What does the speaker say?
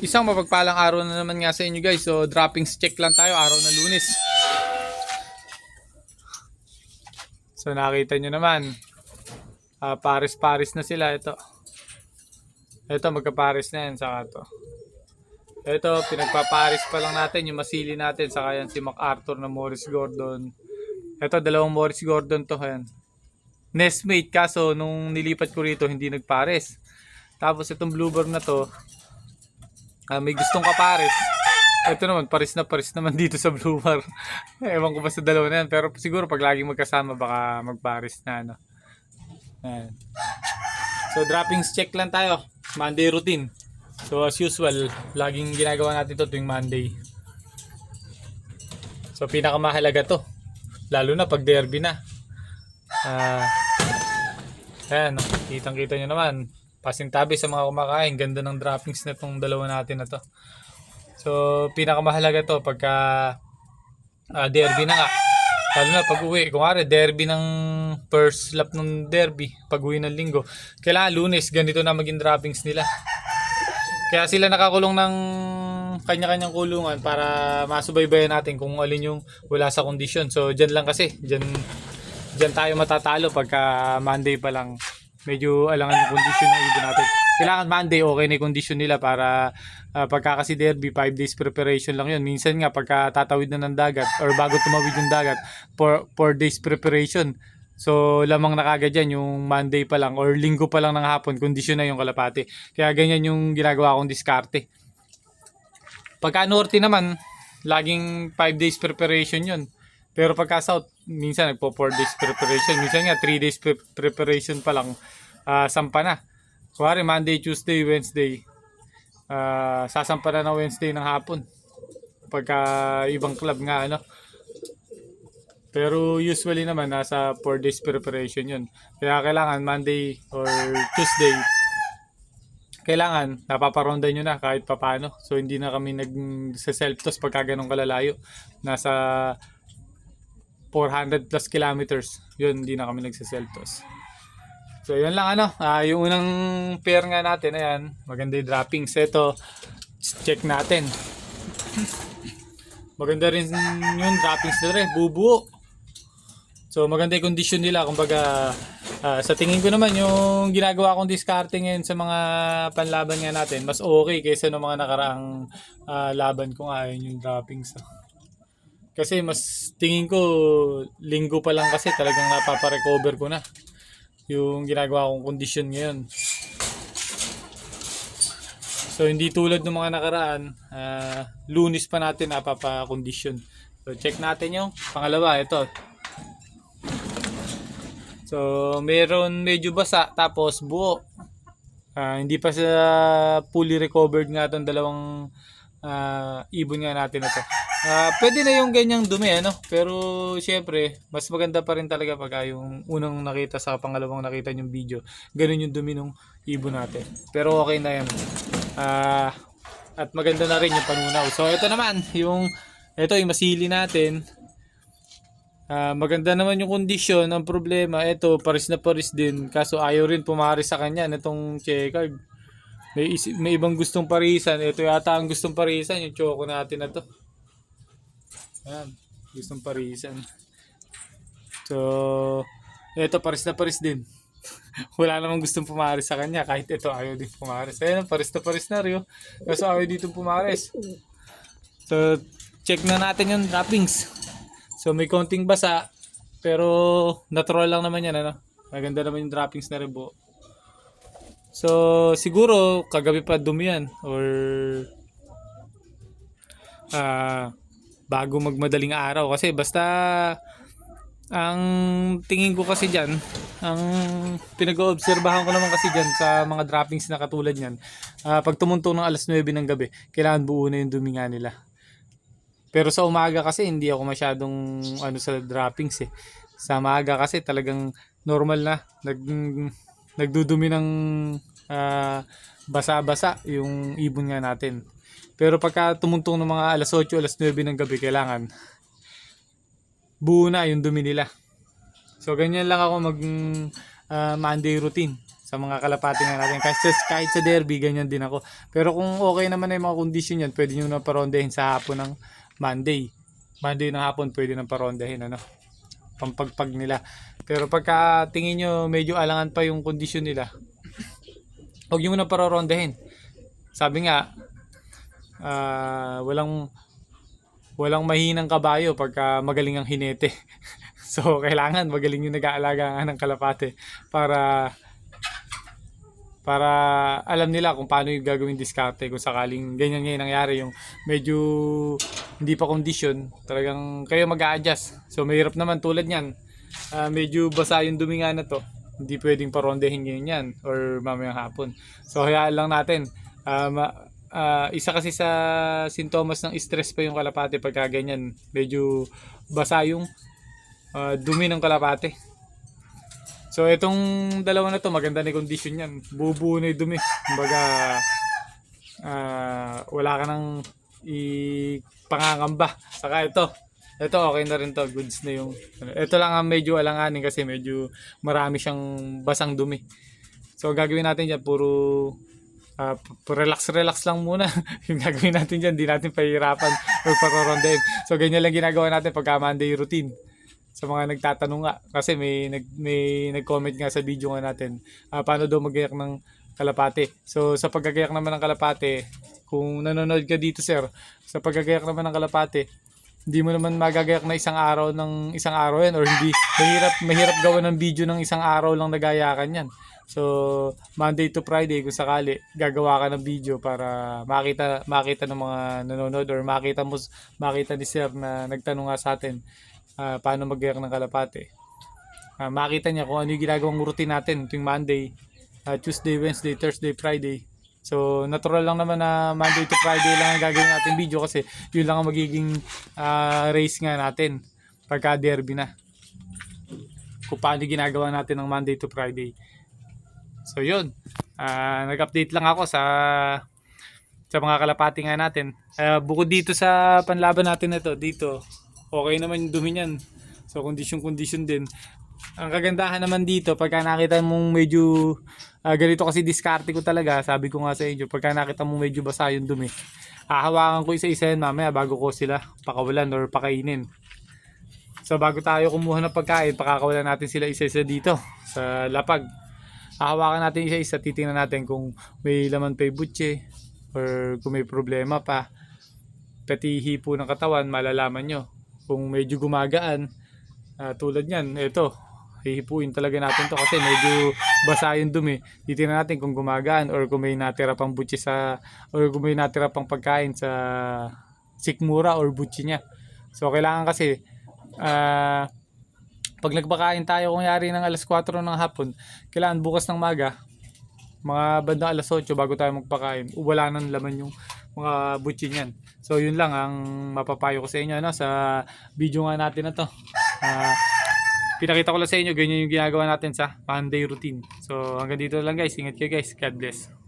Isang mapagpalang araw na naman nga sa inyo guys. So droppings check lang tayo araw na Lunes. So nakita nyo naman, pares-pares na sila. Ito magkapares na yan. Saka to. Ito pinagpapares pa lang natin yung masili natin. Saka yan si MacArthur na Morris Gordon. Ito dalawang Morris Gordon to. Yan. Nestmate, kaso nung nilipat ko rito hindi nagpares. Tapos itong bluebird na to, may gustong kapares. Ito naman, pares naman dito sa bluebird. Ewan ko ba sa dalawa na yan. Pero siguro pag laging magkasama baka magpares na. No? Ayan. So droppings check lang tayo. Monday routine. So as usual, laging ginagawa natin to tuwing Monday. So pinakamahalaga to. Lalo na pag derby na. Ayan, kitang-kita nyo naman. Pasintabi sa mga kumakain. Ganda ng droppings na itong dalawa natin na to. So, pinakamahalaga to pagka derby na nga. Lalo na pag uwi. Kung nga derby ng first lap ng derby, pag uwi ng linggo. Kailangan Lunes, ganito na maging droppings nila. Kaya sila nakakulong ng kanya-kanyang kulungan para masubaybayan natin kung alin yung wala sa kondisyon. So, dyan lang kasi. Dyan tayo matatalo pagka Monday pa lang. Medyo alangan yung kondisyon ng ibon natin. Kailangan Monday okay na yung kondisyon nila para pagka kasi derby 5 days preparation lang yun. Minsan nga pagka tatawid na ng dagat or bago tumawid yung dagat 4 days preparation. So lamang na kagad yan yung Monday pa lang or linggo pa lang ng hapon kondisyon na yung kalapati. Kaya ganyan yung ginagawa kong diskarte. Pagka norte naman laging 5 days preparation yun. Pero pagka south, minsan nagpo 4 days preparation. Minsan nga 3 days preparation pa lang, sampa na. Kuwari Monday, Tuesday, Wednesday, sasampa na ng Wednesday ng hapon. Pagka ibang club nga, ano. Pero usually naman, nasa 4 days preparation yun. Kaya kailangan Monday or Tuesday, kailangan napaparonda nyo na kahit papano. So hindi na kami nag-self-toss pagka ganun kalalayo. Nasa 400 plus kilometers. Yun, hindi na kami nagsa-self-toss. So, yun lang ano. Yung unang pair nga natin, ayan. Maganda yung droppings. Ito, check natin. Maganda rin yung droppings na rin. Bubuo. So, maganda yung condition nila. Kumbaga, sa tingin ko naman, yung ginagawa kong discarding ngayon sa mga panlaban nga natin, mas okay kaysa ng mga nakaraang laban kung ayon yung droppings. Kasi mas tingin ko linggo pa lang kasi talagang napapa-recover ko na yung ginagawa kong kondisyon ngayon. So hindi tulad ng mga nakaraan, Lunes pa natin napapa-kondisyon. So check natin yung pangalawa, ito. So meron medyo basa tapos buo. Hindi pa sa fully recovered nga itong dalawang ibon nga natin na to. Pwede na yung ganyang dumi, ano? Pero syempre, mas maganda pa rin talaga pag yung unang nakita sa pangalawang nakita yung video. Ganun yung dumi ng ibon natin. Pero okay na yan. At maganda na rin yung panunaw. So ito naman, yung masili natin. Maganda naman yung kondisyon. Ang problema, ito paris na paris din. Kaso ayaw rin pumaris sa kanya nitong checkered. May ibang gustong parisan. Ito yata ang gustong parisan, yung choco natin na to. Ayan, gustong parisan. So, ito paris na paris din. Wala namang gustong pumaris sa kanya. Kahit ito ayaw din pumaris. Ayan, paris na paris na rin. Kaso ayaw dito pumaris. So, check na natin yung droppings. So, may konting basa. Pero, natural lang naman yan. Ano? Maganda naman yung droppings na rin buo. So, siguro, kagabi pa dumi yan. Or, bago magmadaling araw. Kasi basta, ang tingin ko kasi dyan, ang pinag-oobserbahan ko naman kasi dyan sa mga droppings na katulad yan, pag tumuntong ng alas 9 ng gabi, kailangan buo na yung dumi nga nila. Pero sa umaga kasi, hindi ako masyadong sa droppings eh. Sa umaga kasi talagang normal na. Nagdudumi ng basa-basa yung ibon nga natin. Pero pagka tumuntong ng mga alas 8, alas 9 ng gabi, kailangan buo na yung dumi nila. So ganyan lang ako mag Monday routine. sa mga kalapati nga natin. Kahit sa derby, ganyan din ako. Pero kung okay naman na yung mga kondisyon yan, pwede nyo na parondahin sa hapon ng Monday. Monday ng hapon, pwede na parondahin, ano, pampagpag nila. Pero pagka tingin nyo medyo alangan pa yung kondisyon nila, huwag nyo muna parorondahin. Sabi nga, walang mahinang kabayo pagka magaling ang hinete. So, kailangan magaling yung nag-aalaga ng kalapate para alam nila kung paano yung gagawin diskarte kung sakaling ganyan ngayon nangyari, yung medyo hindi pa kondisyon, talagang kayo mag-a-adjust. So, mahirap naman tulad niyan. Medyo basa yung dumi nga na to. Hindi pwedeng parondahin ngayon yan or mamayang hapon. So, hayaan lang natin. Isa kasi sa sintomas ng stress pa yung kalapate pagka ganyan. Medyo basa yung dumi ng kalapate. So, itong dalawa na to, maganda na yung condition yan. Bubuo na yung dumi. Kumbaga, wala ka nang ipangangamba. Saka ito okay na rin to. Goods na yung, ito lang ang medyo alanganin kasi medyo marami siyang basang dumi. So, gagawin natin dyan, puro relax lang muna. Yung gagawin natin dyan, di natin pahihirapan or parorondahin. So, ganyan lang ginagawa natin pagka Monday routine. Sa mga nagtatanong nga, kasi may nag-comment nga sa video nga natin, paano daw magayak ng kalapate. So, sa paggagayak naman ng kalapate, kung nanonood ka dito, sir, sa paggagayak naman ng kalapate, hindi mo naman magagayak na isang araw yan, or hindi, mahirap gawa ng video ng isang araw lang nagayakan yan. So, Monday to Friday, kung sakali, gagawa ka ng video para makita ng mga nanonood, or makita ni sir na nagtanong nga sa atin, paano magayak ng kalapate. Makita niya kung ano yung ginagawang routine natin tuwing Monday, Tuesday, Wednesday, Thursday, Friday. So, natural lang naman na Monday to Friday lang ang gagawin natin video kasi yun lang ang magiging race nga natin pagka derby na. Kung paano ginagawa natin ng Monday to Friday. So, yun. Nag-update lang ako sa mga kalapati nga natin. Bukod dito sa panlaban natin na to, dito, okay naman yung dumi niyan. So, condition din. Ang kagandahan naman dito, pagka nakita mong medyo ganito kasi diskarte ko talaga, sabi ko nga sa inyo, pagka nakita mong medyo basa yung dumi, hahawakan ko isa-isa yan mamaya bago ko sila pakawalan or pakainin. So, bago tayo kumuha ng pagkain, pakakawalan natin sila isa-isa dito sa lapag. Hahawakan natin isa-isa, titingnan natin kung may laman pa yung butche or kung may problema pa. Pati hipo ng katawan, malalaman nyo. Kung medyo gumagaan, tulad nyan, ito, hihipuin talaga natin to kasi medyo basa yung dumi. Titingnan natin kung gumagaan or kung may natira pang butchi or kung may natira pang pagkain sa sikmura or butchi niya. So, kailangan kasi, pag nagpakain tayo kunyari ng alas 4 ng hapon, kailangan bukas ng maga, mga bandang alas 8 bago tayo magpakain, wala nang laman yung mga butchi niyan. So, yun lang ang mapapayo ko sa inyo, sa video nga natin na to. Pinakita ko lang sa inyo, ganyan yung ginagawa natin sa Monday routine. So, hanggang dito lang guys. Ingat kayo guys. God bless.